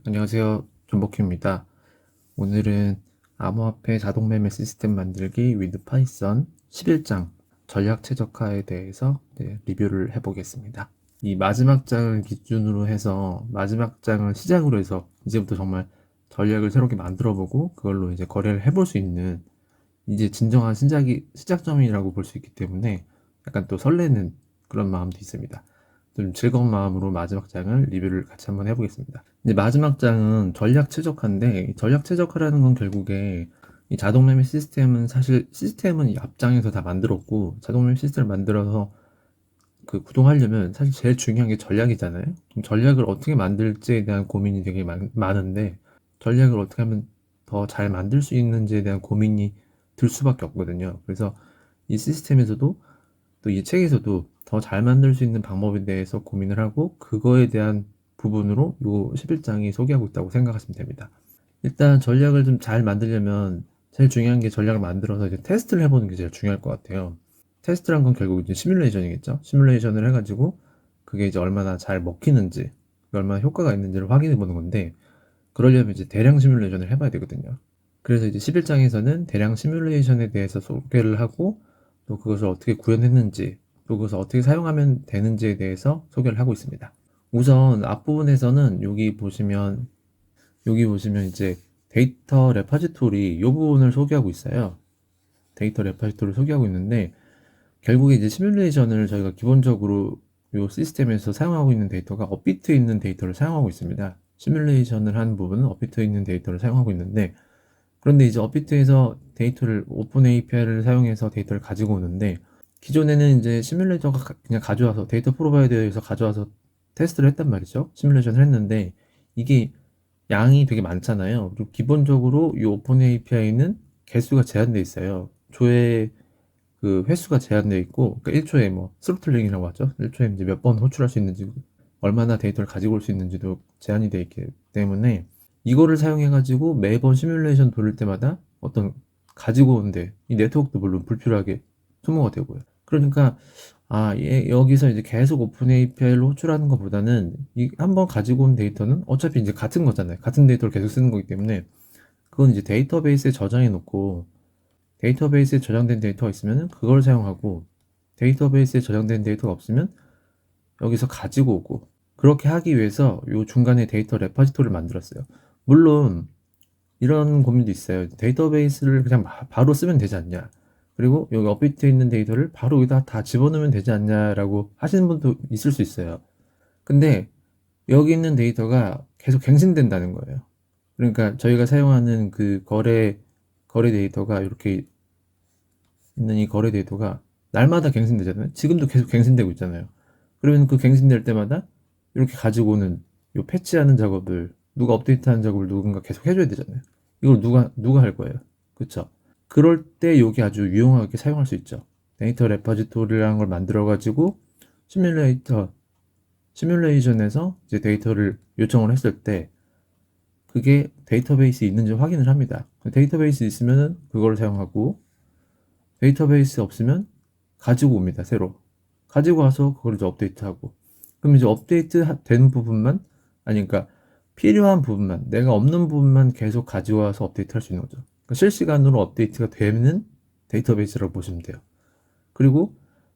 안녕하세요. 존버큐입니다. 오늘은 암호화폐 자동매매 시스템 만들기 with 파이썬 11장 전략 최적화에 대해서 리뷰를 해보겠습니다. 이 마지막 장을 기준으로 해서 마지막 장을 시작으로 해서 이제부터 정말 전략을 새롭게 만들어보고 그걸로 이제 거래를 해볼 수 있는 이제 진정한 시작점이라고 볼 수 있기 때문에 약간 또 설레는 그런 마음도 있습니다. 좀 즐거운 마음으로 마지막 장을 리뷰를 같이 한번 해보겠습니다. 이제 마지막 장은 전략 최적화인데, 이 전략 최적화라는 건 결국에 이 자동매매 시스템은 사실 시스템은 이 앞장에서 다 만들었고, 자동매매 시스템을 만들어서 그 구동하려면 사실 제일 중요한 게 전략이잖아요. 그럼 전략을 어떻게 만들지에 대한 고민이 되게 많은데, 전략을 어떻게 하면 더 잘 만들 수 있는지에 대한 고민이 들 수밖에 없거든요. 그래서 이 시스템에서도 또 이 책에서도 더 잘 만들 수 있는 방법에 대해서 고민을 하고 그거에 대한 부분으로 요 11장이 소개하고 있다고 생각하시면 됩니다. 일단 전략을 좀 잘 만들려면 제일 중요한 게 전략을 만들어서 이제 테스트를 해보는 게 제일 중요할 것 같아요. 테스트란 건 결국 이제 시뮬레이션이겠죠. 시뮬레이션을 해가지고 그게 이제 얼마나 잘 먹히는지, 얼마나 효과가 있는지를 확인해 보는 건데, 그러려면 이제 대량 시뮬레이션을 해봐야 되거든요. 그래서 이제 11장에서는 대량 시뮬레이션에 대해서 소개를 하고 또 그것을 어떻게 구현했는지 또 그것을 어떻게 사용하면 되는지에 대해서 소개를 하고 있습니다. 우선 앞부분에서는 여기 보시면 이제 데이터 레파지토리 이 부분을 소개하고 있어요. 데이터 레파지토리를 소개하고 있는데 결국에 이제 시뮬레이션을 저희가 기본적으로 이 시스템에서 사용하고 있는 데이터가 업비트에 있는 데이터를 사용하고 있습니다. 시뮬레이션을 한 부분은 업비트에 있는 데이터를 사용하고 있는데 그런데 이제 업비트에서 데이터를 오픈 API를 사용해서 데이터를 가지고 오는데 기존에는 이제 시뮬레이터가 그냥 가져와서 데이터 프로바이더에서 가져와서 테스트를 했단 말이죠. 시뮬레이션을 했는데 이게 양이 되게 많잖아요. 그리고 기본적으로 이 오픈 API는 개수가 제한돼 있어요. 조회 그 횟수가 제한되어 있고, 그러니까 1초에 뭐 스로틀링이라고 하죠. 1초에 이제 몇 번 호출할 수 있는지, 얼마나 데이터를 가지고 올 수 있는지도 제한이 되어 있기 때문에 이거를 사용해가지고 매번 시뮬레이션 돌릴 때마다 어떤 가지고 오는데 이 네트워크도 물론 불필요하게 소모가 되고요. 그러니까 여기서 이제 계속 오픈 API를 호출하는 것보다는 이 한번 가지고 온 데이터는 어차피 이제 같은 거잖아요. 같은 데이터를 계속 쓰는 거기 때문에 그건 이제 데이터베이스에 저장해 놓고 데이터베이스에 저장된 데이터가 있으면 그걸 사용하고 데이터베이스에 저장된 데이터가 없으면 여기서 가지고 오고 그렇게 하기 위해서 요 중간에 데이터 레파지토리를 만들었어요. 물론 이런 고민도 있어요. 데이터베이스를 그냥 바로 쓰면 되지 않냐. 그리고 여기 업비트에 있는 데이터를 바로 여기다 다 집어넣으면 되지 않냐라고 하시는 분도 있을 수 있어요. 근데 여기 있는 데이터가 계속 갱신된다는 거예요. 그러니까 저희가 사용하는 그 거래 데이터가 이렇게 있는 이 거래 데이터가 날마다 갱신되잖아요. 지금도 계속 갱신되고 있잖아요. 그러면 그 갱신될 때마다 이렇게 가지고 오는 요 패치하는 작업을 누가 업데이트하는 작업을 누군가 계속 해줘야 되잖아요. 이걸 누가 할 거예요. 그쵸? 그럴 때 여기 아주 유용하게 사용할 수 있죠. 데이터 레파지토리라는 걸 만들어 가지고 시뮬레이션에서 이제 데이터를 요청을 했을 때 그게 데이터베이스에 있는지 확인을 합니다. 데이터베이스 있으면은 그걸 사용하고 데이터베이스 없으면 가지고 옵니다. 새로 가지고 와서 그걸 이제 업데이트하고 그럼 이제 업데이트 된 부분만 그러니까 필요한 부분만 내가 없는 부분만 계속 가지고 와서 업데이트 할 수 있는 거죠. 그러니까 실시간으로 업데이트가 되는 데이터베이스라고 보시면 돼요. 그리고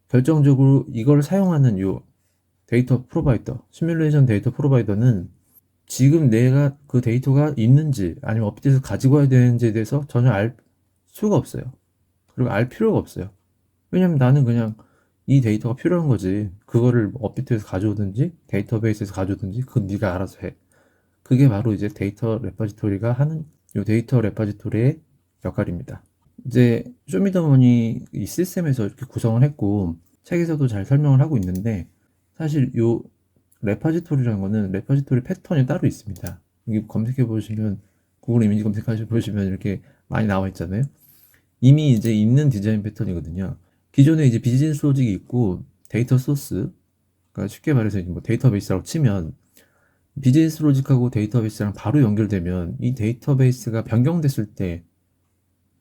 결정적으로 이걸 사용하는 요 데이터 프로바이더 시뮬레이션 데이터 프로바이더는 지금 내가 그 데이터가 있는지 아니면 업데이트 가지고 와야 되는지에 대해서 전혀 알 수가 없어요. 그리고 알 필요가 없어요. 왜냐면 나는 그냥 이 데이터가 필요한 거지. 그거를 업비트에서 가져오든지 데이터베이스에서 가져오든지 그건 네가 알아서 해. 그게 바로 이제 데이터 레파지토리가 하는 이 데이터 레파지토리의 역할입니다. 이제 쇼미더머니 이 시스템에서 이렇게 구성을 했고 책에서도 잘 설명을 하고 있는데 사실 요 레파지토리라는 거는 레파지토리 패턴이 따로 있습니다. 여기 검색해 보시면 구글 이미지 검색하시 보시면 이렇게 많이 나와 있잖아요. 이미 이제 있는 디자인 패턴이거든요. 기존에 이제 비즈니스 로직이 있고 데이터 소스, 그러니까 쉽게 말해서 이제 뭐 데이터베이스라고 치면 비즈니스 로직하고 데이터베이스랑 바로 연결되면 이 데이터베이스가 변경됐을 때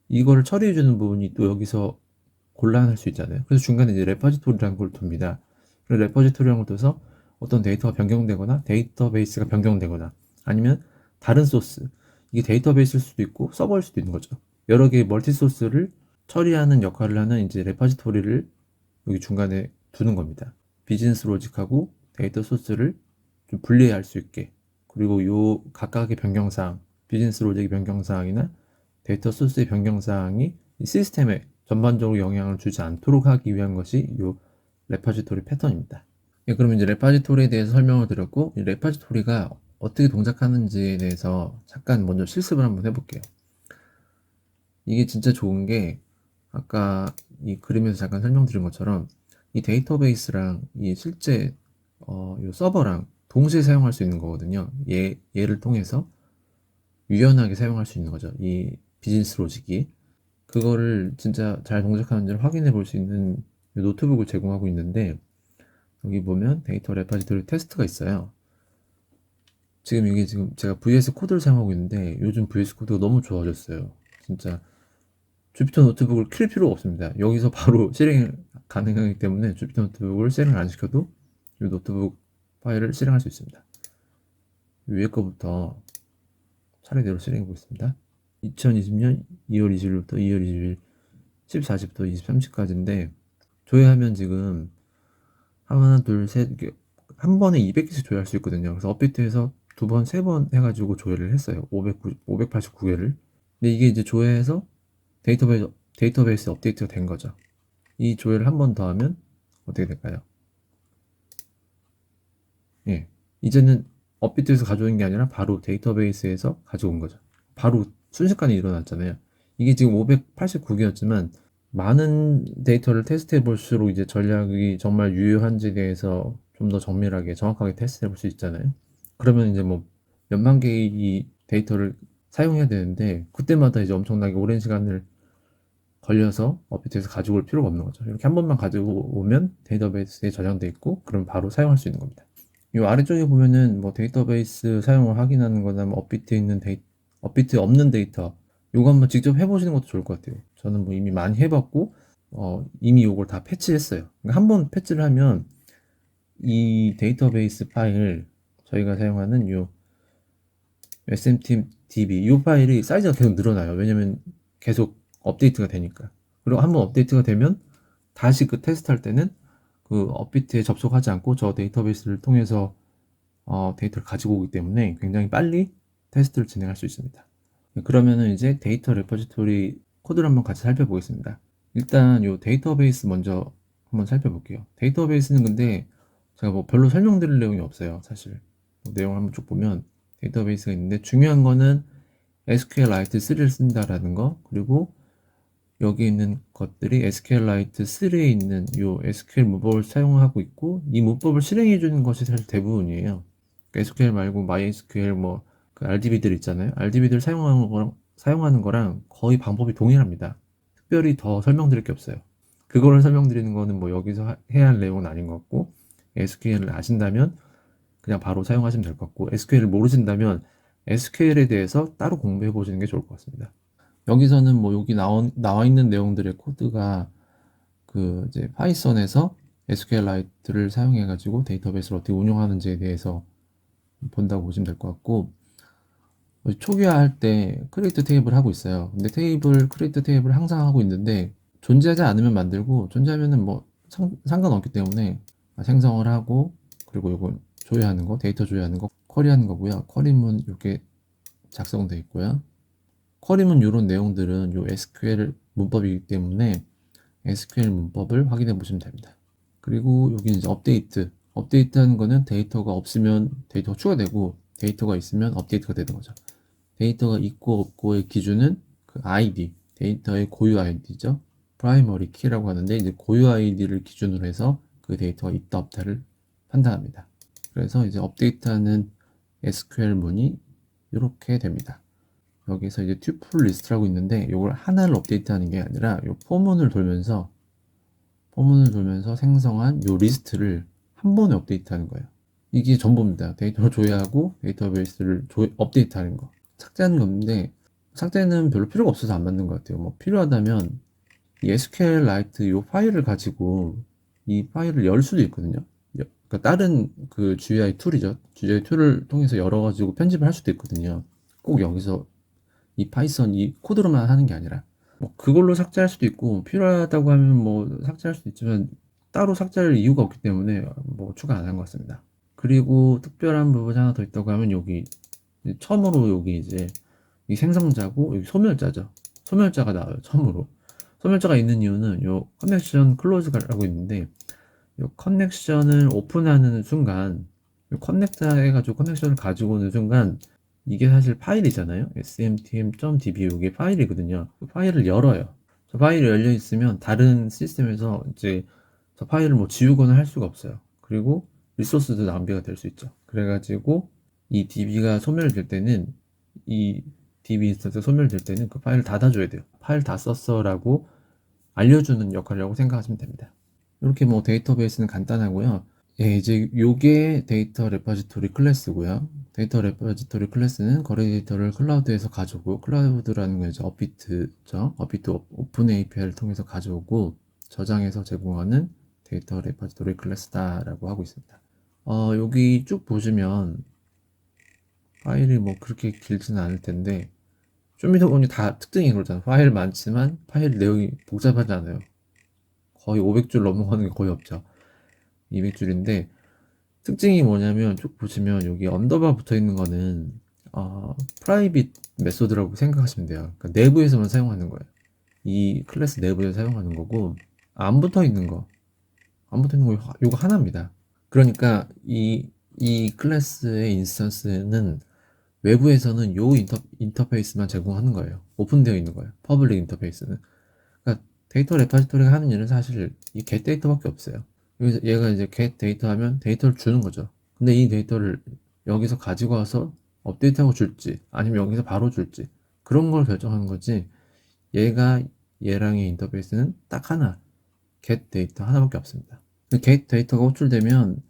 이거를 처리해주는 부분이 또 여기서 곤란할 수 있잖아요. 그래서 중간에 이제 레퍼지토리라는 걸 둡니다. 그래서 레퍼지토리라는 걸 둬서 어떤 데이터가 변경되거나 데이터베이스가 변경되거나 아니면 다른 소스, 이게 데이터베이스일 수도 있고 서버일 수도 있는 거죠. 여러 개의 멀티 소스를 처리하는 역할을 하는 이제 레파지토리를 여기 중간에 두는 겁니다. 비즈니스 로직하고 데이터 소스를 좀 분리할 수 있게, 그리고 요 각각의 변경사항, 비즈니스 로직의 변경사항이나 데이터 소스의 변경사항이 시스템에 전반적으로 영향을 주지 않도록 하기 위한 것이 요 레파지토리 패턴입니다. 예, 그러면 이제 레파지토리에 대해서 설명을 드렸고, 이 레파지토리가 어떻게 동작하는지에 대해서 잠깐 먼저 실습을 한번 해볼게요. 이게 진짜 좋은 게, 아까 이 그림에서 잠깐 설명드린 것처럼 이 데이터베이스랑 이 실제 이 서버랑 동시에 사용할 수 있는 거거든요. 얘를 통해서 유연하게 사용할 수 있는 거죠. 이 비즈니스 로직이. 그거를 진짜 잘 동작하는지를 확인해 볼 수 있는 노트북을 제공하고 있는데, 여기 보면 데이터 레파지토리 테스트가 있어요. 지금 이게 지금 제가 VS 코드를 사용하고 있는데, 요즘 VS 코드가 너무 좋아졌어요. 진짜 주피터 노트북을 킬 필요가 없습니다. 여기서 바로 실행 가능하기 때문에 주피터 노트북을 실행을 안 시켜도 이 노트북 파일을 실행할 수 있습니다. 위에 거부터 차례대로 실행해 보겠습니다. 2020년 2월 20일부터 2월 20일 14시부터 23시까지인데, 조회하면 지금 하나, 둘, 셋, 한 번에 200개씩 조회할 수 있거든요. 그래서 업비트에서 두 번, 세 번 해가지고 조회를 했어요. 589개를. 근데 이게 이제 조회해서 데이터베이스 업데이트가 된 거죠. 이 조회를 한 번 더 하면 어떻게 될까요? 예. 이제는 업비트에서 가져온 게 아니라 바로 데이터베이스에서 가져온 거죠. 바로 순식간에 일어났잖아요. 이게 지금 589개였지만 많은 데이터를 테스트해 볼수록 이제 전략이 정말 유효한지에 대해서 좀 더 정밀하게 정확하게 테스트해 볼 수 있잖아요. 그러면 이제 뭐 몇만 개의 이 데이터를 사용해야 되는데, 그때마다 이제 엄청나게 오랜 시간을 걸려서 업비트에서 가지고 올 필요가 없는 거죠. 이렇게 한 번만 가지고 오면 데이터베이스에 저장돼 있고, 그럼 바로 사용할 수 있는 겁니다. 이 아래쪽에 보면은 뭐 데이터베이스 사용을 확인하는 거나 뭐 업비트에 있는 업비트 없는 데이터, 요거 한번 직접 해보시는 것도 좋을 것 같아요. 저는 뭐 이미 많이 해봤고, 이미 요걸 다 패치했어요. 그러니까 한번 패치를 하면 이 데이터베이스 파일, 저희가 사용하는 요 SMTDB 이 파일이 사이즈가 계속 늘어나요. 왜냐면 계속 업데이트가 되니까. 그리고 한번 업데이트가 되면 다시 그 테스트할 때는 그 업비트에 접속하지 않고 저 데이터베이스를 통해서 데이터를 가지고 오기 때문에 굉장히 빨리 테스트를 진행할 수 있습니다. 그러면은 이제 데이터 레포지토리 코드를 한번 같이 살펴보겠습니다. 일단 요 데이터베이스 먼저 한번 살펴볼게요. 데이터베이스는 근데 제가 뭐 별로 설명드릴 내용이 없어요. 사실 뭐 내용을 한번 쭉 보면 데이터베이스가 있는데, 중요한 거는 SQLite 3를 쓴다라는 거, 그리고 여기 있는 것들이 SQLite 3에 있는 요 SQL 문법을 사용하고 있고, 이 문법을 실행해 주는 것이 사실 대부분이에요. SQL 말고 MySQL 뭐 그 RDB들 있잖아요. RDB들 사용하는 거랑 거의 방법이 동일합니다. 특별히 더 설명드릴 게 없어요. 그거를 설명드리는 거는 뭐 여기서 해야 할 내용은 아닌 것 같고, SQL을 아신다면 그냥 바로 사용하시면 될 것 같고, SQL을 모르신다면 SQL에 대해서 따로 공부해 보시는 게 좋을 것 같습니다. 여기서는 뭐 여기 나와 있는 내용들의 코드가 그 이제 파이썬에서 SQLite를 사용해 가지고 데이터베이스를 어떻게 운영하는지에 대해서 본다고 보시면 될 것 같고, 초기화할 때 크리에이트 테이블 하고 있어요. 근데 크리에이트 테이블 항상 하고 있는데, 존재하지 않으면 만들고 존재하면은 뭐 상관없기 때문에 생성을 하고, 그리고 이건 조회하는 거, 데이터 조회하는 거, 쿼리하는 거고요. 쿼리문 이렇게 작성되어 있고요. 쿼리문 이런 내용들은 요 SQL 문법이기 때문에 SQL 문법을 확인해 보시면 됩니다. 그리고 여기 이제 업데이트 하는 거는 데이터가 없으면 데이터가 추가되고, 데이터가 있으면 업데이트가 되는 거죠. 데이터가 있고 없고의 기준은 그 아이디, 데이터의 고유 아이디죠. 프라이머리 키라고 하는데, 이제 고유 아이디를 기준으로 해서 그 데이터가 있다 없다를 판단합니다. 그래서 이제 업데이트하는 SQL 문이 이렇게 됩니다. 여기서 이제 튜플 리스트라고 있는데, 이걸 하나를 업데이트하는 게 아니라 이 포문을 돌면서 생성한 이 리스트를 한 번에 업데이트하는 거예요. 이게 전부입니다. 데이터를 조회하고 데이터베이스를 업데이트하는 거. 삭제하는 게 없는데, 삭제는 별로 필요가 없어서 안 만든 것 같아요. 뭐 필요하다면 이 SQLite 이 파일을 가지고 이 파일을 열 수도 있거든요. 그러니까 다른 그 GUI 툴이죠. GUI 툴을 통해서 열어가지고 편집을 할 수도 있거든요. 꼭 여기서 이 파이썬 이 코드로만 하는 게 아니라 뭐 그걸로 삭제할 수도 있고 필요하다고 하면 뭐 삭제할 수도 있지만 따로 삭제할 이유가 없기 때문에 뭐 추가 안 한 것 같습니다. 그리고 특별한 부분이 하나 더 있다고 하면 여기 처음으로 여기 이제 이 생성자고 여기 소멸자죠. 소멸자가 나와요. 처음으로. 소멸자가 있는 이유는 요 커넥션 클로즈라고 있는데 요 커넥션을 오픈하는 순간 요 커넥터 해가지고 커넥션을 가지고 오는 순간 이게 사실 파일이잖아요. smtm.db 이게 파일이거든요. 그 파일을 열어요. 저 파일이 열려 있으면 다른 시스템에서 이제 저 파일을 뭐 지우거나 할 수가 없어요. 그리고 리소스도 낭비가 될 수 있죠. 그래가지고 이 db가 소멸될 때는 이 db 인스턴스 소멸될 때는 그 파일을 닫아줘야 돼요. 파일 다 썼어라고 알려주는 역할이라고 생각하시면 됩니다. 이렇게 뭐 데이터베이스는 간단하고요. 예, 이제 요게 데이터 레파지토리 클래스고요. 데이터 레파지토리 클래스는 거래 데이터를 클라우드에서 가져오고, 클라우드라는 건 이제 업비트죠. 업비트 오픈 API를 통해서 가져오고 저장해서 제공하는 데이터 레파지토리 클래스다라고 하고 있습니다. 여기 쭉 보시면 파일이 뭐 그렇게 길지는 않을 텐데 좀 이따 보니 다 특징이 그렇잖아요. 파일 많지만 파일 내용이 복잡하지 않아요. 거의 500줄 넘어가는 게 거의 없죠. 200줄인데 특징이 뭐냐면 쭉 보시면 여기 언더바 붙어 있는 거는 프라이빗 메소드라고 생각하시면 돼요. 그러니까 내부에서만 사용하는 거예요. 이 클래스 내부에서 사용하는 거고 안 붙어 있는 거, 안 붙어 있는 거 요거 하나입니다. 그러니까 이 클래스의 인스턴스는 외부에서는 요 인터페이스만 제공하는 거예요. 오픈되어 있는 거예요. 퍼블릭 인터페이스는. 그러니까 데이터 레파지토리가 하는 일은 사실 이 get 데이터밖에 없어요. 여기서 얘가 이제 get 데이터 하면 데이터를 주는 거죠. 근데 이 데이터를 여기서 가지고 와서 업데이트하고 줄지 아니면 여기서 바로 줄지 그런 걸 결정하는 거지. 얘가 얘랑의 인터페이스는 딱 하나 get 데이터 하나밖에 없습니다. get 데이터가 호출되면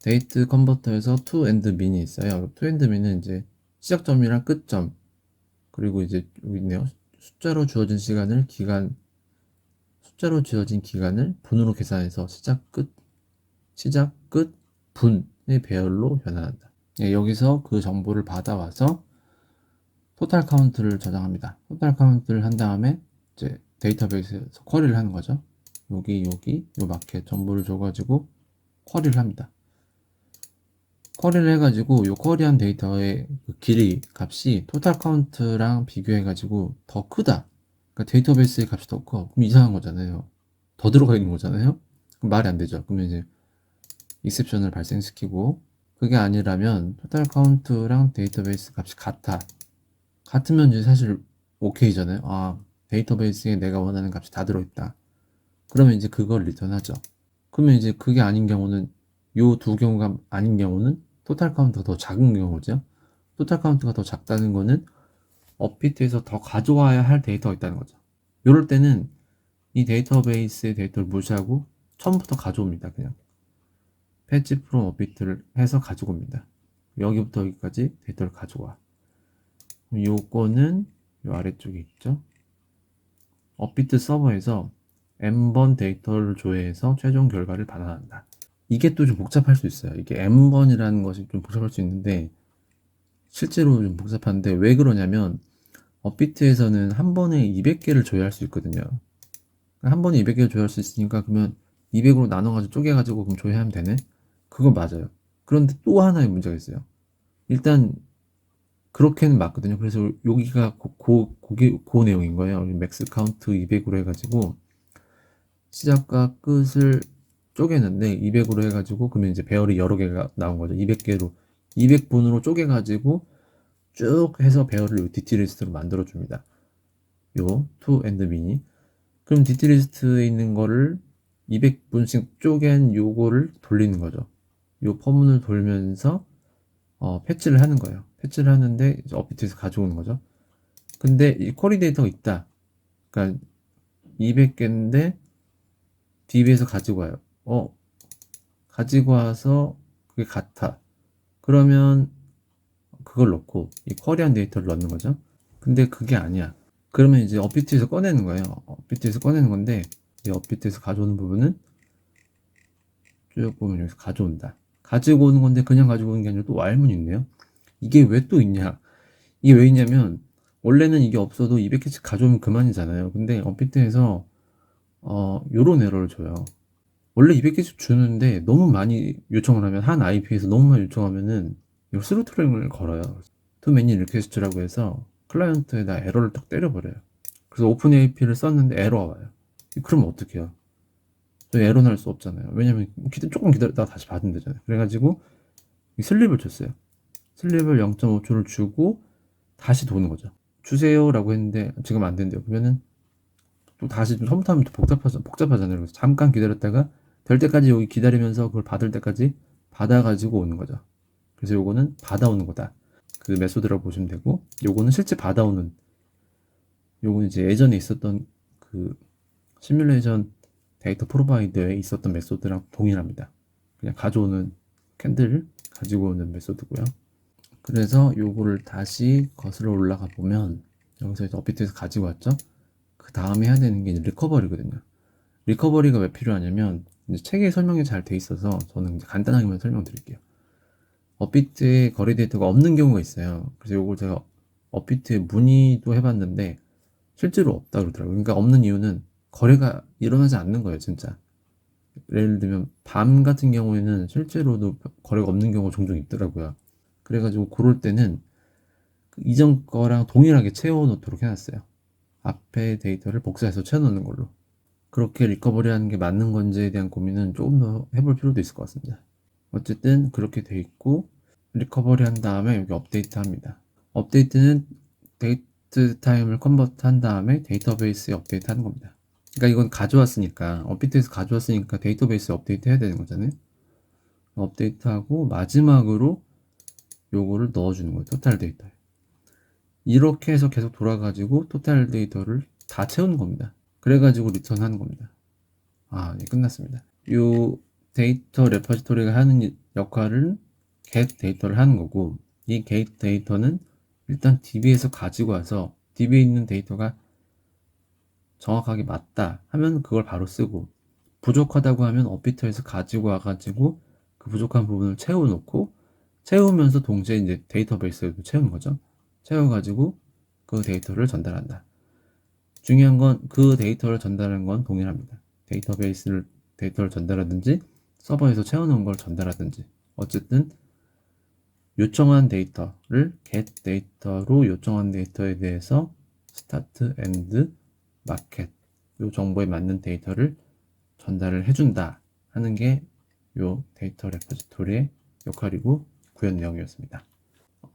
데이트 컨버터에서 to and mean이 있어요. to and mean은 이제 시작점이랑 끝점 그리고 이제 여기 있네요. 숫자로 주어진 기간을 분으로 계산해서 시작, 끝, 분의 배열로 변환한다. 예, 여기서 그 정보를 받아와서 토탈 카운트를 저장합니다. 토탈 카운트를 한 다음에 이제 데이터베이스에서 쿼리를 하는 거죠. 여기, 요 마켓 정보를 줘가지고 쿼리를 합니다. 쿼리를 해가지고 요 쿼리한 데이터의 그 길이 값이 토탈 카운트랑 비교해가지고 더 크다. 그러니까 데이터베이스의 값이 더 커. 그럼 이상한 거잖아요. 더 들어가 있는 거잖아요. 그럼 말이 안 되죠. 그러면 이제 익셉션을 발생시키고 그게 아니라면 토탈 카운트랑 데이터베이스 값이 같으면 이제 사실 오케이잖아요. 데이터베이스에 내가 원하는 값이 다 들어있다. 그러면 이제 그걸 리턴하죠. 그러면 이제 그게 아닌 경우는 요 두 경우가 아닌 경우는 토탈 카운트가 더 작은 경우죠. 토탈 카운트가 더 작다는 거는 업비트에서 더 가져와야 할 데이터가 있다는 거죠. 이럴 때는 이 데이터베이스의 데이터를 무시하고 처음부터 가져옵니다. 그냥 패치 프롬 업비트를 해서 가지고 옵니다. 여기부터 여기까지 데이터를 가져와. 요거는 요 아래쪽에 있죠. 업비트 서버에서 n번 데이터를 조회해서 최종 결과를 반환한다. 이게 또 좀 복잡할 수 있어요. 이게 n번이라는 것이 좀 복잡할 수 있는데 실제로 좀 복잡한데 왜 그러냐면 업비트에서는 한 번에 200개를 조회할 수 있거든요. 한 번에 200개를 조회할 수 있으니까 그러면 200으로 나눠가지고 쪼개가지고 그럼 조회하면 되네? 그건 맞아요. 그런데 또 하나의 문제가 있어요. 일단 그렇게는 맞거든요. 그래서 여기가 그 내용인 거예요. 맥스 카운트 200으로 해가지고 시작과 끝을 쪼개는데 200으로 해가지고 그러면 이제 배열이 여러 개가 나온 거죠. 200개로 200분으로 쪼개가지고 쭉 해서 배열을 디티리스트로 만들어 줍니다. 요 to and mean이 그럼 디티리스트에 있는 거를 200분씩 쪼갠 요거를 돌리는 거죠. 요 퍼문을 돌면서 패치를 하는 거예요. 패치를 하는데 이제 업비트에서 가져오는 거죠. 근데 이 쿼리 데이터가 있다. 그러니까 200개인데 DB에서 가지고 와요. 가지고 와서 그게 같아. 그러면 그걸 넣고 이 쿼리한 데이터를 넣는 거죠. 근데 그게 아니야. 그러면 이제 업비트에서 꺼내는 거예요. 업비트에서 꺼내는 건데 이 업비트에서 가져오는 부분은 쭉 보면 여기서 가져온다. 가지고 오는 건데 그냥 가지고 오는 게 아니라 또 while문이 있네요. 이게 왜 또 있냐? 이게 왜 있냐면 원래는 이게 없어도 200개씩 가져오면 그만이잖아요. 근데 업비트에서 요런 에러를 줘요. 원래 200개씩 주는데 너무 많이 요청을 하면 한 IP에서 너무 많이 요청하면은 이거 스로틀링을 걸어요. too many request라고 해서 클라이언트에다 에러를 딱 때려버려요. 그래서 오픈 AP를 썼는데 에러가 와요. 그러면 어떡해요? 저 에러 날 수 없잖아요. 왜냐면 조금 기다렸다가 다시 받으면 되잖아요. 그래가지고 슬립을 줬어요. 슬립을 0.5초를 주고 다시 도는 거죠. 주세요라고 했는데 지금 안 된대요. 그러면은 또 다시 좀 처음부터 하면 또 복잡하잖아요. 그래서 잠깐 기다렸다가 될 때까지 여기 기다리면서 그걸 받을 때까지 받아가지고 오는 거죠. 그래서 요거는 받아오는 거다. 그 메소드라고 보시면 되고, 요거는 실제 받아오는, 요거는 이제 예전에 있었던 그 시뮬레이션 데이터 프로바이더에 있었던 메소드랑 동일합니다. 그냥 가져오는 캔들을 가지고 오는 메소드고요. 그래서 요거를 다시 거슬러 올라가 보면 여기서 이제 업비트에서 가지고 왔죠. 그 다음에 해야 되는 게 이제 리커버리거든요. 리커버리가 왜 필요하냐면 이제 책에 설명이 잘 돼 있어서 저는 이제 간단하게만 설명드릴게요. 업비트에 거래 데이터가 없는 경우가 있어요. 그래서 요걸 제가 업비트에 문의도 해봤는데 실제로 없다 그러더라고요. 그러니까 없는 이유는 거래가 일어나지 않는 거예요, 진짜. 예를 들면 밤 같은 경우에는 실제로도 거래가 없는 경우가 종종 있더라고요. 그래가지고 그럴 때는 이전 거랑 동일하게 채워놓도록 해놨어요. 앞에 데이터를 복사해서 채워놓는 걸로. 그렇게 리커버리 하는 게 맞는 건지에 대한 고민은 조금 더 해볼 필요도 있을 것 같습니다. 어쨌든 그렇게 돼 있고 리커버리 한 다음에 여기 업데이트 합니다. 업데이트는 데이트 타임을 컨버트 한 다음에 데이터베이스에 업데이트 하는 겁니다. 그러니까 이건 가져왔으니까 업비트에서 가져왔으니까 데이터베이스에 업데이트 해야 되는 거잖아요. 업데이트하고 마지막으로 요거를 넣어주는 거예요. 토탈 데이터에. 이렇게 해서 계속 돌아가지고 토탈 데이터를 다 채우는 겁니다. 그래가지고 리턴 하는 겁니다. 네, 끝났습니다. 요 데이터 레퍼지토리가 하는 역할은 get 데이터를 하는 거고, 이 get 데이터는 일단 DB에서 가지고 와서 DB에 있는 데이터가 정확하게 맞다 하면 그걸 바로 쓰고, 부족하다고 하면 업비터에서 가지고 와가지고 그 부족한 부분을 채워놓고, 채우면서 동시에 이제 데이터베이스에도 채우는 거죠. 채워가지고 그 데이터를 전달한다. 중요한 건 그 데이터를 전달하는 건 동일합니다. 데이터를 전달하든지 서버에서 채워놓은 걸 전달하든지, 어쨌든 요청한 데이터를 get 데이터로 요청한 데이터에 대해서 start, end, market 요 정보에 맞는 데이터를 전달을 해준다 하는 게 요 데이터 레퍼지토리의 역할이고 구현 내용이었습니다.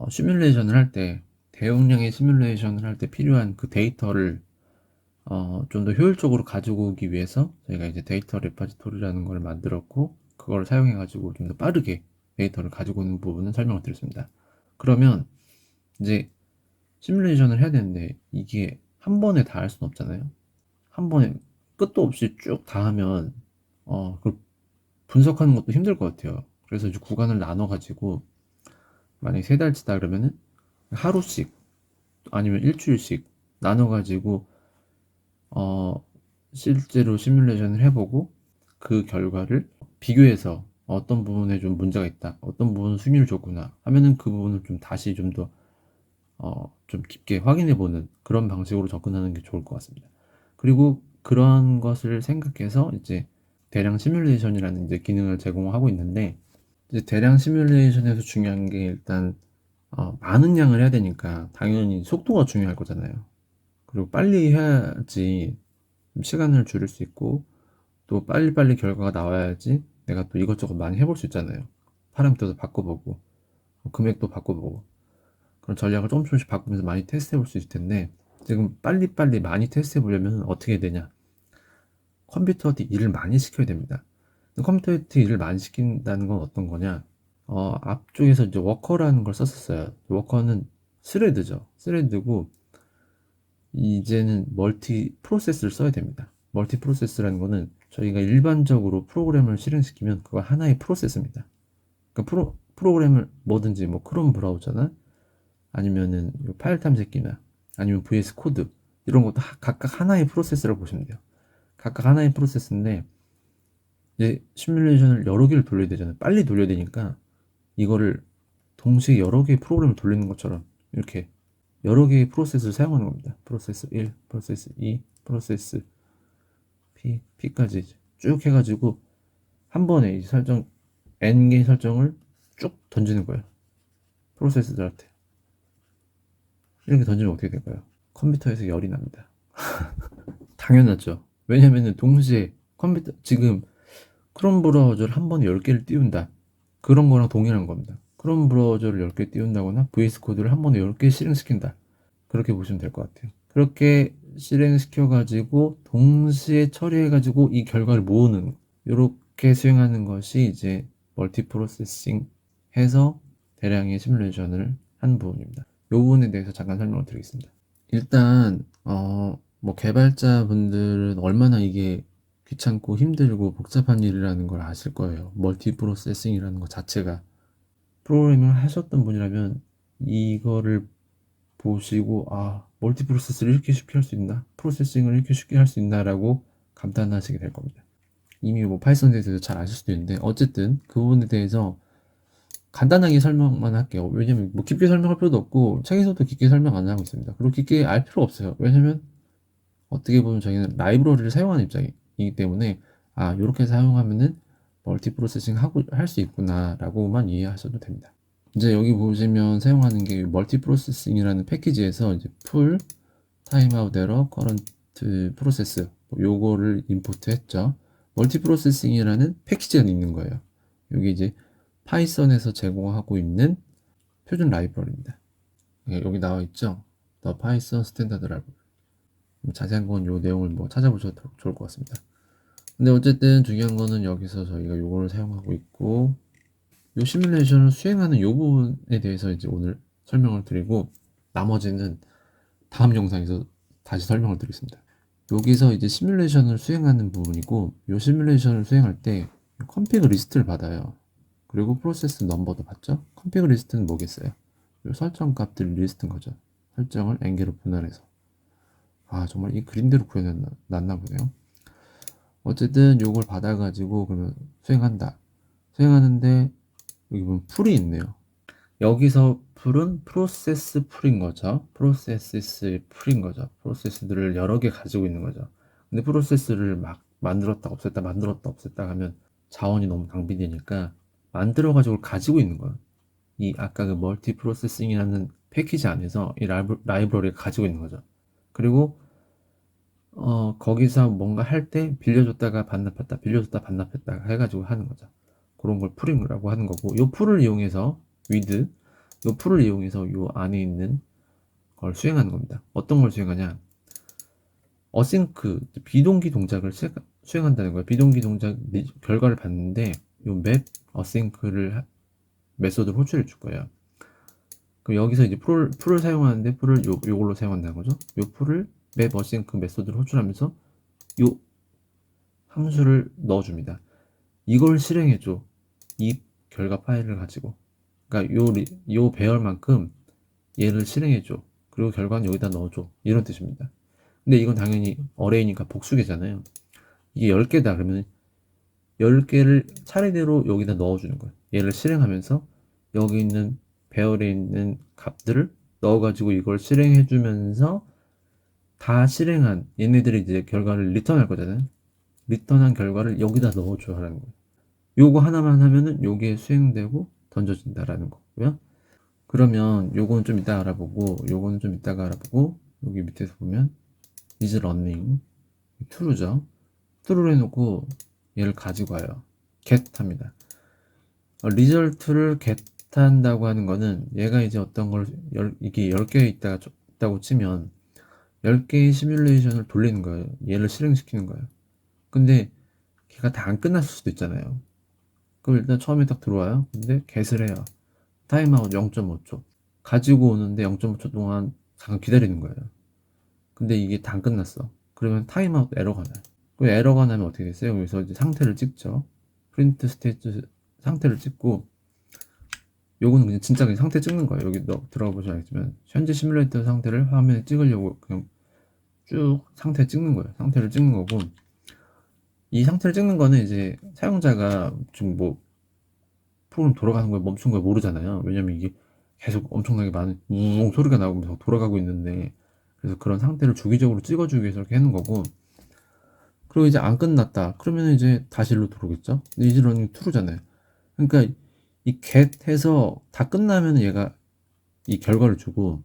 시뮬레이션을 할 때, 대용량의 시뮬레이션을 할 때 필요한 그 데이터를 좀 더 효율적으로 가지고 오기 위해서 저희가 이제 데이터 레퍼지토리라는 걸 만들었고, 그걸 사용해 가지고 좀 더 빠르게 데이터를 가지고 오는 부분은 설명을 드렸습니다. 그러면 이제 시뮬레이션을 해야 되는데 이게 한 번에 다 할 수는 없잖아요. 한 번에 끝도 없이 쭉 다 하면 그걸 분석하는 것도 힘들 것 같아요. 그래서 이제 구간을 나눠 가지고 만약에 3달치다 그러면은 하루씩 아니면 일주일씩 나눠 가지고 실제로 시뮬레이션을 해보고 그 결과를 비교해서 어떤 부분에 좀 문제가 있다, 어떤 부분은 수익률이 좋구나 하면은 그 부분을 좀 다시 좀 더 좀 깊게 확인해보는 그런 방식으로 접근하는 게 좋을 것 같습니다. 그리고 그런 것을 생각해서 이제 대량 시뮬레이션이라는 이제 기능을 제공하고 있는데, 이제 대량 시뮬레이션에서 중요한 게 일단 많은 양을 해야 되니까 당연히 속도가 중요할 거잖아요. 그리고 빨리 해야지 시간을 줄일 수 있고, 또 빨리빨리 결과가 나와야지 내가 또 이것저것 많이 해볼 수 있잖아요. 파라미터도 바꿔보고 금액도 바꿔보고 그런 전략을 조금씩 바꾸면서 많이 테스트 해볼 수 있을 텐데, 지금 빨리빨리 많이 테스트 해보려면 어떻게 해야 되냐, 컴퓨터한테 일을 많이 시켜야 됩니다. 컴퓨터한테 일을 많이 시킨다는 건 어떤 거냐, 앞쪽에서 이제 워커라는 걸 썼었어요. 워커는 스레드죠. 스레드고 이제는 멀티 프로세스를 써야 됩니다. 멀티 프로세스라는 거는 저희가 일반적으로 프로그램을 실행시키면 그거 하나의 프로세스입니다. 그러니까 프로그램을 뭐든지 뭐 크롬 브라우저나 아니면은 파일 탐색기나 아니면 VS 코드 이런 것도 각각 하나의 프로세스라고 보시면 돼요. 각각 하나의 프로세스인데 이제 시뮬레이션을 여러 개를 돌려야 되잖아요. 빨리 돌려야 되니까 이거를 동시에 여러 개의 프로그램을 돌리는 것처럼 이렇게 여러 개의 프로세스를 사용하는 겁니다. 프로세스 1, 프로세스 2, 프로세스 P까지 쭉 해가지고 한 번에 이 설정 N개의 설정을 쭉 던지는 거예요. 프로세스들한테. 이렇게 던지면 어떻게 될까요? 컴퓨터에서 열이 납니다. 당연하죠. 왜냐면은 동시에 컴퓨터 지금 크롬 브라우저를 한 번에 10개를 띄운다. 그런 거랑 동일한 겁니다. 크롬 브라우저를 10개 띄운다거나 VS 코드를 한 번에 10개 실행시킨다. 그렇게 보시면 될 것 같아요. 그렇게 실행시켜가지고 동시에 처리해가지고 이 결과를 모으는 이렇게 수행하는 것이 이제 멀티 프로세싱 해서 대량의 시뮬레이션을 한 부분입니다. 이 부분에 대해서 잠깐 설명을 드리겠습니다. 일단 뭐 개발자분들은 얼마나 이게 귀찮고 힘들고 복잡한 일이라는 걸 아실 거예요. 멀티 프로세싱이라는 것 자체가. 프로그래밍을 하셨던 분이라면 이거를 보시고 멀티 프로세스를 이렇게 쉽게 할 수 있나? 프로세싱을 이렇게 쉽게 할 수 있나? 라고 감탄하시게 될 겁니다. 이미 뭐 파이썬에 대해서 잘 아실 수도 있는데 어쨌든 그 부분에 대해서 간단하게 설명만 할게요. 왜냐면 뭐 깊게 설명할 필요도 없고 책에서도 깊게 설명 안 하고 있습니다. 그리고 깊게 알 필요 없어요. 왜냐면 어떻게 보면 저희는 라이브러리를 사용하는 입장이기 때문에 이렇게 사용하면은 멀티 프로세싱 하고 할 수 있구나 라고만 이해하셔도 됩니다. 이제 여기 보시면 사용하는 게 멀티 프로세싱이라는 패키지에서 이제 풀 타임아웃 에러 커런트 프로세스 요거를 임포트 했죠. 멀티 프로세싱이라는 패키지가 있는 거예요. 여기 이제 파이썬에서 제공하고 있는 표준 라이브러리입니다. 여기 나와 있죠. The Python Standard Library. 자세한 건 요 내용을 뭐 찾아보셔도 좋을 것 같습니다. 근데 어쨌든 중요한 거는 여기서 저희가 요거를 사용하고 있고 요 시뮬레이션을 수행하는 요 부분에 대해서 이제 오늘 설명을 드리고 나머지는 다음 영상에서 다시 설명을 드리겠습니다. 여기서 이제 시뮬레이션을 수행하는 부분이고 요 시뮬레이션을 수행할 때 컴피그 리스트를 받아요. 그리고 프로세스 넘버도 받죠. 컴피그 리스트는 뭐겠어요? 요 설정 값들 리스트인 거죠. 설정을 n개로 분할해서 정말 이 그림대로 구해놨나 보네요. 어쨌든 요걸 받아가지고 그러면 수행한다. 수행하는데 여기 보면 풀이 있네요. 여기서 풀은 프로세스 풀인 거죠. 프로세스의 풀인 거죠. 프로세스들을 여러 개 가지고 있는 거죠. 근데 프로세스를 막 만들었다 없앴다 만들었다 없앴다 하면 자원이 너무 낭비되니까 만들어가지고 가지고 있는 거예요. 이 아까 그 멀티 프로세싱이라는 패키지 안에서 이 라이브러리를 가지고 있는 거죠. 그리고 거기서 뭔가 할 때 빌려줬다가 반납했다 빌려줬다 반납했다 해가지고 하는 거죠. 그런 걸 풀이라고 하는 거고 요 풀을 이용해서 with 요 풀을 이용해서 요 안에 있는 걸 수행하는 겁니다. 어떤 걸 수행하냐? 어싱크 비동기 동작을 수행한다는 거예요. 비동기 동작 결과를 봤는데 요 맵 어싱크를 메소드를 호출해 줄 거예요. 그럼 여기서 이제 풀을 사용하는데 풀을 요걸로 사용한다는 거죠. 요 풀을 맵 어싱크 메소드를 호출하면서 요 함수를 넣어줍니다. 이걸 실행해줘. 이 결과 파일을 가지고. 그러니까 요 배열만큼 얘를 실행해줘. 그리고 결과는 여기다 넣어줘. 이런 뜻입니다. 근데 이건 당연히 어레이니까 복수계잖아요. 이게 10개다 그러면 10개를 차례대로 여기다 넣어주는 거예요. 얘를 실행하면서 여기 있는 배열에 있는 값들을 넣어가지고 이걸 실행해주면서 다 실행한 얘네들이 이제 결과를 리턴할 거잖아요. 리턴한 결과를 여기다 넣어줘 하라는 거예요. 요거 하나만 하면은 요게 수행되고 던져진다라는 거고요. 그러면 요거는 좀 이따 알아보고 요거는 좀 이따가 알아보고 여기 밑에서 보면 is running true죠. true로 해놓고 얘를 가지고 와요. get 합니다. 리절트를 get 한다고 하는 거는 얘가 이제 어떤 걸 이게 10개 있다고 치면 10개의 시뮬레이션을 돌리는 거예요. 얘를 실행시키는 거예요. 근데 걔가 다 안 끝났을 수도 있잖아요. 그럼 일단 처음에 딱 들어와요. 근데 get을 해요. 타임아웃 0.5초. 가지고 오는데 0.5초 동안 잠깐 기다리는 거예요. 근데 이게 다 안 끝났어. 그러면 타임아웃 에러가 나요. 그 에러가 나면 어떻게 됐어요? 여기서 이제 상태를 찍죠. 프린트 스테이트 상태를 찍고 요거는 그냥 진짜 그냥 상태 찍는 거예요. 여기 들어가 보시면 알겠지만 현재 시뮬레이터 상태를 화면에 찍으려고 그냥 쭉 상태 찍는 거예요. 상태를 찍는 거고 이 상태를 찍는 거는 이제 사용자가 지금 뭐 프로그램 돌아가는 거에 멈춘 걸 모르잖아요. 왜냐면 이게 계속 엄청나게 많은 우웅 소리가 나오면서 돌아가고 있는데, 그래서 그런 상태를 주기적으로 찍어주기 위해서 이렇게 하는 거고. 그리고 이제 안 끝났다 그러면 이제 다시 일로 들어오겠죠. 이지러닝 true잖아요. 그러니까 이 get 해서 다 끝나면 얘가 이 결과를 주고,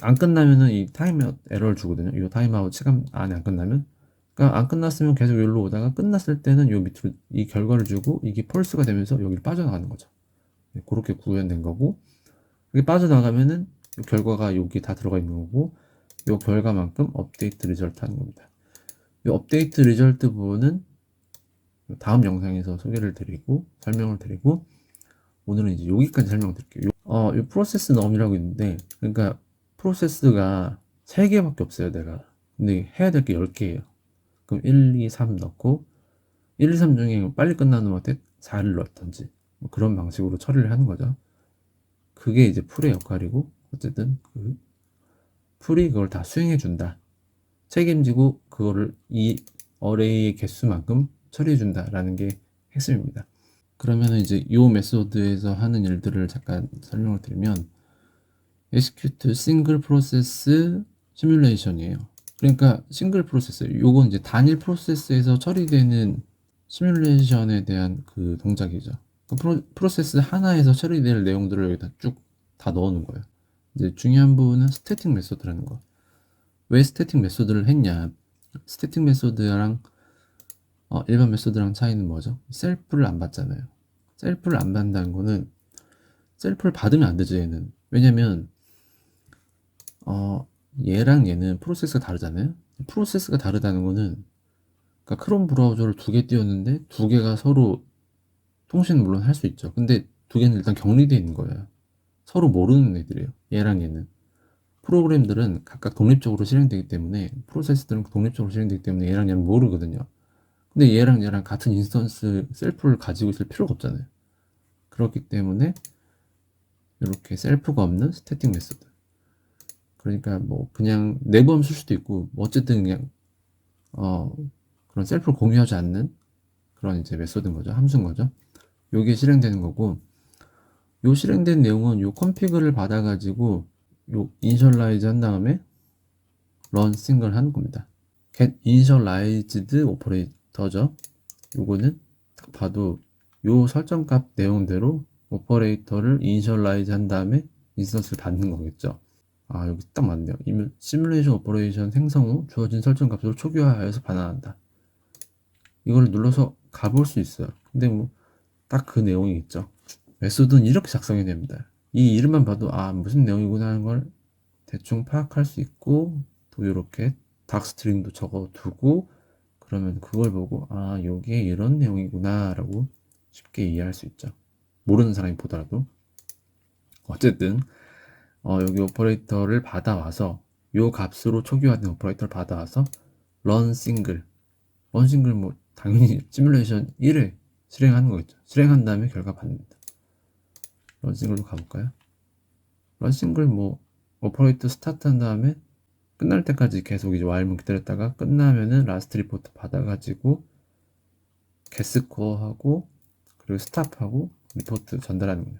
안 끝나면은 이 타임아웃 에러를 주거든요. 이 타임아웃 시간 안에 안 끝나면. 그러니까 안 끝났으면 계속 여기로 오다가 끝났을 때는 요 밑으로 이 결과를 주고, 이게 펄스가 되면서 여기를 빠져나가는 거죠. 그렇게 구현된 거고, 이게 빠져나가면은 이 결과가 여기 다 들어가 있는 거고, 이 결과만큼 업데이트 리절트 하는 겁니다. 이 업데이트 리절트 부분은 다음 영상에서 소개를 드리고 설명을 드리고, 오늘은 이제 여기까지 설명드릴게요. 이 프로세스 넘이라고 있는데, 그러니까 프로세스가 3개밖에 없어요, 내가. 근데 해야 될 게 10개예요. 그럼 1, 2, 3 넣고, 1, 2, 3 중에 빨리 끝나는 놈한테 4를 넣던지, 뭐 그런 방식으로 처리를 하는 거죠. 그게 이제 풀의 역할이고, 어쨌든 그 풀이 그걸 다 수행해 준다, 책임지고 그거를 이 어레이의 개수만큼 처리해 준다라는 게 핵심입니다. 그러면 이제 이 메소드에서 하는 일들을 잠깐 설명을 드리면, execute single process simulation이에요. 그러니까 싱글 프로세스, 요건 이제 단일 프로세스에서 처리되는 시뮬레이션에 대한 그 동작이죠. 그 프로세스 하나에서 처리될 내용들을 여기다 쭉 다 넣어놓은 거예요. 이제 중요한 부분은 스태틱 메소드라는 거. 왜 스태틱 메소드를 했냐? 스태틱 메소드랑 일반 메소드랑 차이는 뭐죠? 셀프를 안 받잖아요. 셀프를 안 받는다는 거는, 셀프를 받으면 안 되죠, 얘는. 왜냐면 얘랑 얘는 프로세스가 다르잖아요. 프로세스가 다르다는 거는, 그러니까 크롬 브라우저를 2개 띄웠는데 2개가 서로 통신은 물론 할 수 있죠. 근데 2개는 일단 격리되어 있는 거예요. 서로 모르는 애들이에요, 얘랑 얘는. 프로그램들은 각각 독립적으로 실행되기 때문에, 프로세스들은 독립적으로 실행되기 때문에 얘랑 얘는 모르거든요. 근데 얘랑 얘랑 같은 인스턴스 셀프를 가지고 있을 필요가 없잖아요. 그렇기 때문에 이렇게 셀프가 없는 스태틱 메소드. 그러니까 뭐 그냥 내부함 쓸 수도 있고, 뭐 어쨌든 그냥 그런 셀프를 공유하지 않는 그런 이제 메소드인 거죠. 함수인 거죠. 요게 실행되는 거고, 요 실행된 내용은 요 컨피그를 받아가지고 요 이니셜라이즈 한 다음에 run single 하는 겁니다. get initialized operator죠. 요거는 딱 봐도 요 설정값 내용대로 오퍼레이터를 이니셜라이즈 한 다음에 인스턴스를 받는 거겠죠. 여기 딱 맞네요. 시뮬레이션 오퍼레이션 생성 후 주어진 설정값으로 초기화하여서 반환한다. 이걸 눌러서 가볼 수 있어요. 근데 뭐 딱 그 내용이겠죠. 메소드는 이렇게 작성이 됩니다. 이 이름만 봐도 무슨 내용이구나 하는 걸 대충 파악할 수 있고, 또 이렇게 닥스트링도 적어두고, 그러면 그걸 보고 요게 이런 내용이구나 라고 쉽게 이해할 수 있죠. 모르는 사람이 보더라도. 어쨌든 여기 오퍼레이터를 받아와서, 요 값으로 초기화된 오퍼레이터를 받아와서 run single 뭐 당연히 시뮬레이션 1을 실행하는 거겠죠. 실행한 다음에 결과 받는다. run single로 가볼까요? run single 뭐 오퍼레이터 스타트 한 다음에 끝날 때까지 계속 이제 while문 기다렸다가, 끝나면은 라스트 리포트 받아가지고 getScore 하고, 그리고 스탑하고 리포트 전달하는 거예요.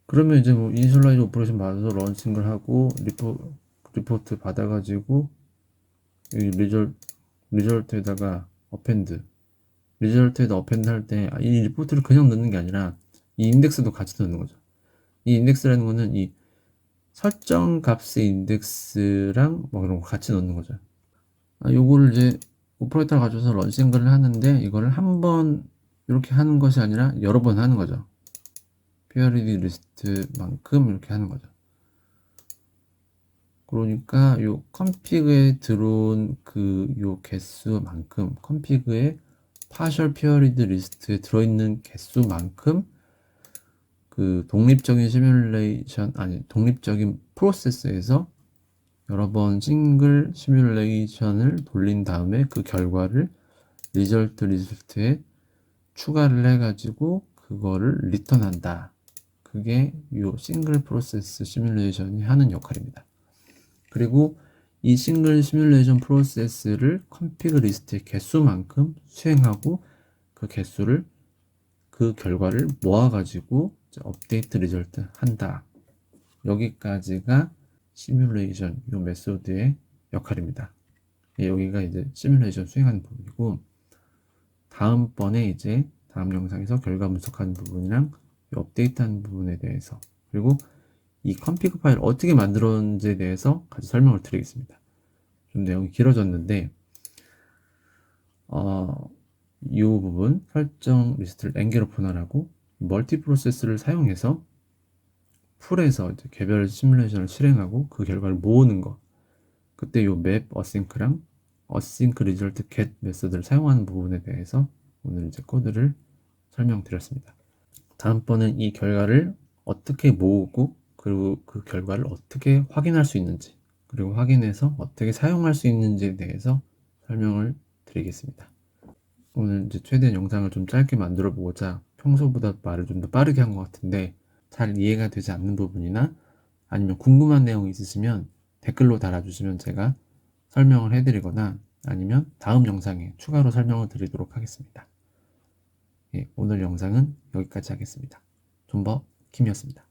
그러면 이제 뭐 이니셜라이즈 오퍼레이션 받아서 run single 하고 리포트 받아가지고 이 리절트에다가 어펜드, 리절트에다 어펜드 할 때 이 리포트를 그냥 넣는 게 아니라 이 인덱스도 같이 넣는 거죠. 이 인덱스라는 거는 이 설정 값의 인덱스랑 뭐 그런 거 같이 넣는 거죠. 요거를 이제 오퍼레이터를 가져서 런싱글을 하는데, 이거를 한 번 이렇게 하는 것이 아니라 여러 번 하는 거죠. priority 리스트만큼 이렇게 하는 거죠. 그러니까 요 컨피그에 들어온 요 개수만큼, 컨피그에 partial priority 리스트에 들어있는 개수만큼 그 독립적인 독립적인 프로세스에서 여러 번 싱글 시뮬레이션을 돌린 다음에 그 결과를 리절트에 추가를 해가지고 그거를 리턴한다. 그게 요 싱글 프로세스 시뮬레이션이 하는 역할입니다. 그리고 이 싱글 시뮬레이션 프로세스를 컴피그 리스트의 개수만큼 수행하고 그 개수를 그 결과를 모아가지고 업데이트 리절트 한다. 여기까지가 시뮬레이션 이 메소드의 역할입니다. 여기가 이제 시뮬레이션 수행하는 부분이고, 다음번에 이제 다음 영상에서 결과 분석하는 부분이랑 업데이트하는 부분에 대해서, 그리고 이 컴피그 파일 어떻게 만들었는지에 대해서 같이 설명을 드리겠습니다. 좀 내용이 길어졌는데, 이 부분 설정 리스트를 랭게로 분할하고 멀티 프로세스를 사용해서 풀에서 이제 개별 시뮬레이션을 실행하고 그 결과를 모으는 거, 그때 요 맵 어싱크랑 어싱크 리절트 get 메소드를 사용하는 부분에 대해서 오늘 이제 코드를 설명드렸습니다. 다음번은 이 결과를 어떻게 모으고 그리고 그 결과를 어떻게 확인할 수 있는지, 그리고 확인해서 어떻게 사용할 수 있는지에 대해서 설명을 드리겠습니다. 오늘 이제 최대한 영상을 좀 짧게 만들어 보고자 평소보다 말을 좀 더 빠르게 한 것 같은데, 잘 이해가 되지 않는 부분이나 아니면 궁금한 내용이 있으시면 댓글로 달아주시면 제가 설명을 해드리거나 아니면 다음 영상에 추가로 설명을 드리도록 하겠습니다. 예, 오늘 영상은 여기까지 하겠습니다. 존버 김이었습니다.